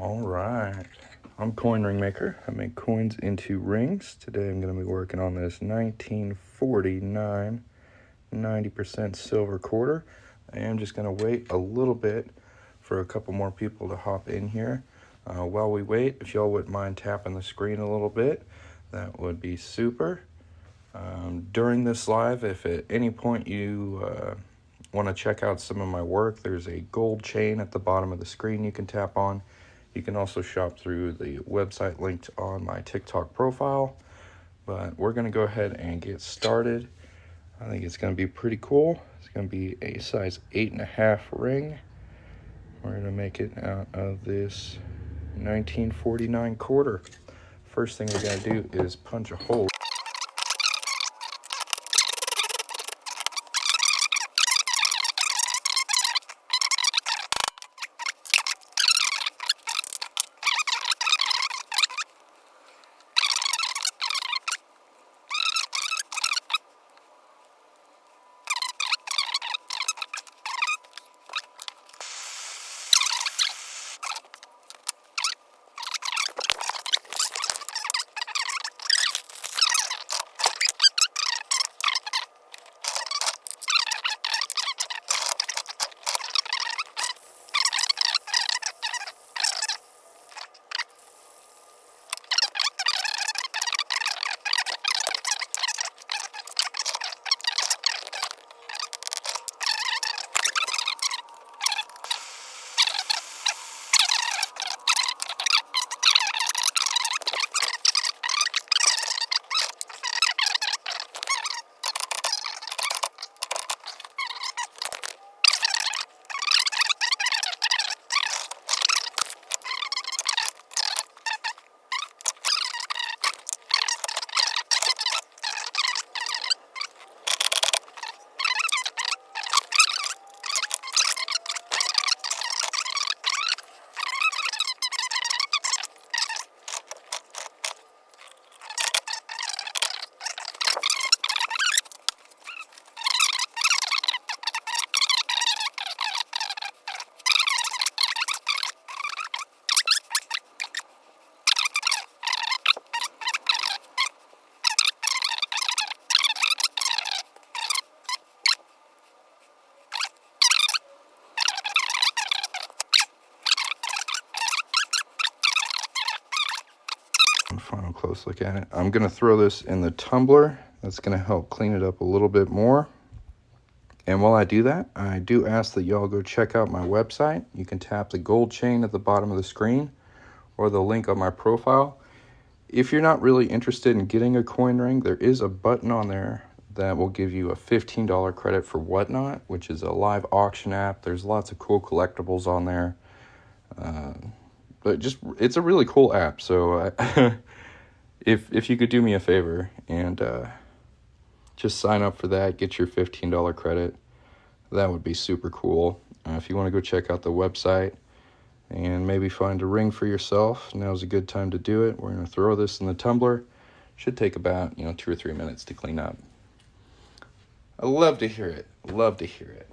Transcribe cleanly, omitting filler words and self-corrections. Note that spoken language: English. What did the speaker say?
All right, I'm Coin Ring Maker. I make coins into rings. Today I'm going to be working on this 1949 90% silver quarter. I am just going to wait a little bit for a couple more people to hop in here. While we wait, if y'all wouldn't mind tapping the screen a little bit, that would be super. During this live, if at any point you want to check out some of my work, there's a gold chain at the bottom of the screen you can tap on. You can also shop through the website linked on my TikTok profile. But we're going to go ahead and get started. I think it's going to be pretty cool. It's going to be a size 8.5 ring. We're going to make it out of this 1949 quarter. First thing we're going to do is punch a hole. Final close look at it. I'm going to throw this in the tumbler. That's going to help clean it up a little bit more. And while I do that, I do ask that y'all go check out my website. You can tap the gold chain at the bottom of the screen or the link on my profile. If you're not really interested in getting a coin ring, there is a button on there that will give you a $15 credit for Whatnot, which is a live auction app. There's lots of cool collectibles on there. But it's a really cool app. So if you could do me a favor and just sign up for that, get your $15 credit, that would be super cool. If you want to go check out the website and maybe find a ring for yourself, now's a good time to do it. We're going to throw this in the tumbler. Should take about 2 or 3 minutes to clean up. I love to hear it. Love to hear it.